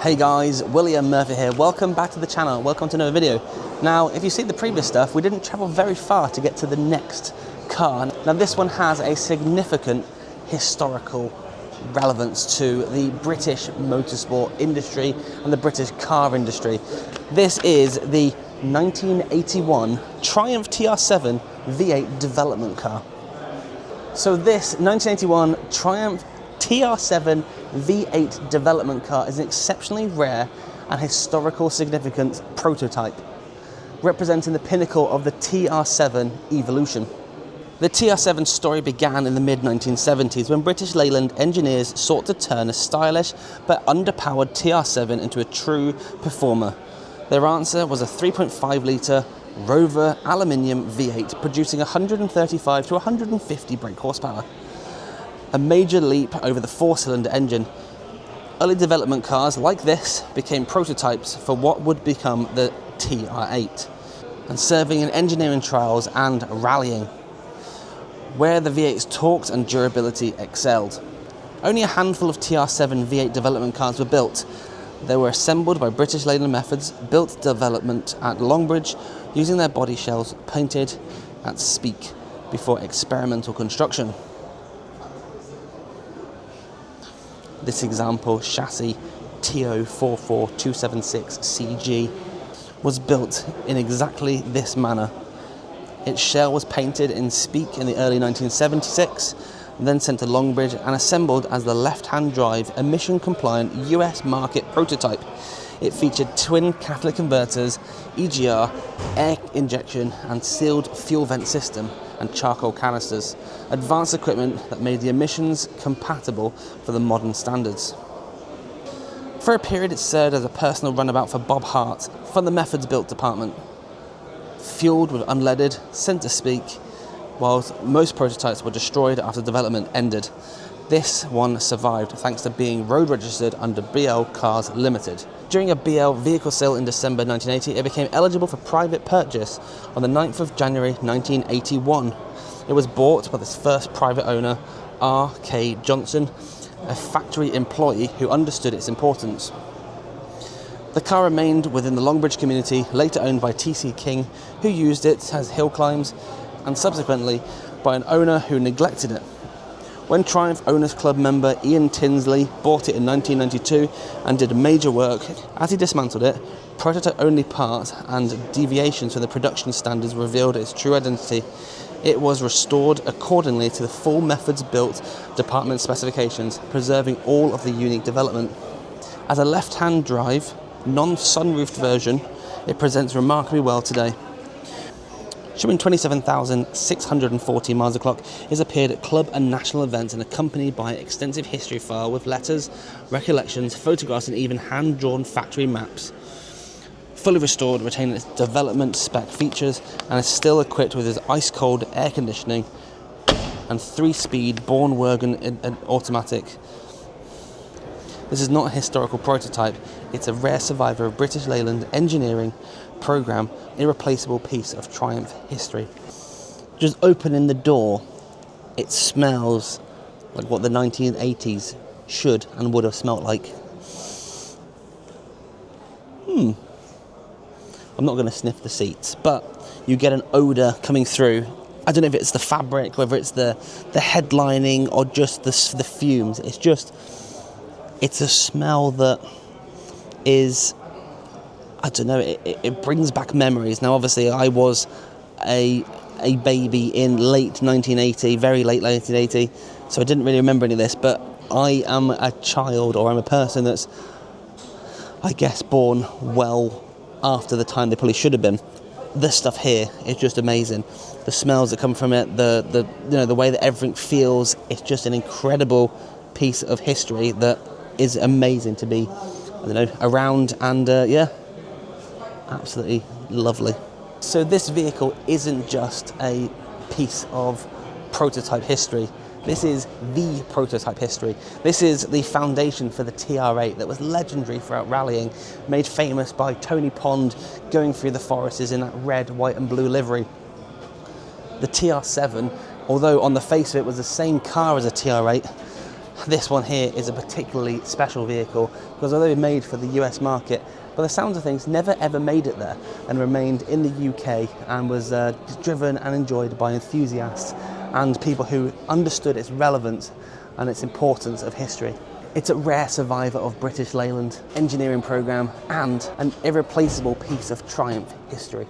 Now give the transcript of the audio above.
Hey guys, William Murphy here. Welcome back to the channel. Welcome to another video. Now, if you see the previous stuff, we didn't travel very far to get to the next car. Now, this one has a significant historical relevance to the British motorsport industry and the British car industry. This is the 1981 Triumph TR7 V8 development car. So this 1981 Triumph TR7 V8 development car is an exceptionally rare and historical significance prototype, representing the pinnacle of the TR7 evolution. The TR7 story began in the mid-1970s when British Leyland engineers sought to turn a stylish but underpowered TR7 into a true performer. Their answer was a 3.5 litre Rover aluminium V8 producing 135 to 150 brake horsepower. A major leap over the four-cylinder engine. Early development cars like this became prototypes for what would become the TR8, and serving in engineering trials and rallying, where the V8's torque and durability excelled. Only a handful of TR7 V8 development cars were built. They were assembled by British Leyland Methods, built development at Longbridge, using their body shells painted at Speak before experimental construction. This example chassis TO44276CG was built in exactly this manner. Its shell was painted in Speak in the early 1976, then sent to Longbridge and assembled as the left-hand drive emission-compliant US market prototype. It featured twin catalytic converters, EGR, air injection and sealed fuel vent system, and charcoal canisters, advanced equipment that made the emissions compatible for the modern standards. For a period it served as a personal runabout for Bob Hart from the Methods Built department. Fueled with unleaded, sent to Speak, whilst most prototypes were destroyed after development ended. This one survived thanks to being road registered under BL Cars Limited. During a BL vehicle sale in December 1980, it became eligible for private purchase on the 9th of January 1981. It was bought by its first private owner, R.K. Johnson, a factory employee who understood its importance. The car remained within the Longbridge community, later owned by T.C. King, who used it as hill climbs, and subsequently by an owner who neglected it. When Triumph Owners Club member Ian Tinsley bought it in 1992 and did major work, as he dismantled it, prototype-only parts and deviations from the production standards revealed its true identity. It was restored accordingly to the full Methods Built department specifications, preserving all of the unique development. As a left-hand drive, non-sunroofed version, it presents remarkably well today. Showing 27,640 miles a clock, it has appeared at club and national events and accompanied by an extensive history file with letters, recollections, photographs and even hand-drawn factory maps. Fully restored, retaining its development spec features, and is still equipped with its ice-cold air conditioning and 3-speed Bornwagen automatic. This is not a historical prototype, it's a rare survivor of British Leyland engineering program, irreplaceable piece of Triumph history. Just opening the door, it smells like what the 1980s should and would have smelt like. I'm not going to sniff the seats, but you get an odour coming through. I don't know if it's the fabric, whether it's the headlining or just the fumes. It's a smell that is, I don't know, it brings back memories. Now, obviously, I was a baby in late 1980, very late 1980, so I didn't really remember any of this, but I am a child, or I'm a person that's, I guess, born well after the time they probably should have been. This stuff here is just amazing. The smells that come from it, the way that everything feels, it's just an incredible piece of history that is amazing to be, around, and absolutely lovely. So this vehicle isn't just a piece of prototype history. This is the prototype history. This is the foundation for the TR8 that was legendary throughout rallying, made famous by Tony Pond going through the forests in that red, white and blue livery. The TR7, although on the face of it was the same car as a TR8, This one here is a particularly special vehicle because although made for the US market, by the sounds of things, never ever made it there and remained in the UK and was driven and enjoyed by enthusiasts and people who understood its relevance and its importance of history. It's a rare survivor of British Leyland engineering programme and an irreplaceable piece of Triumph history.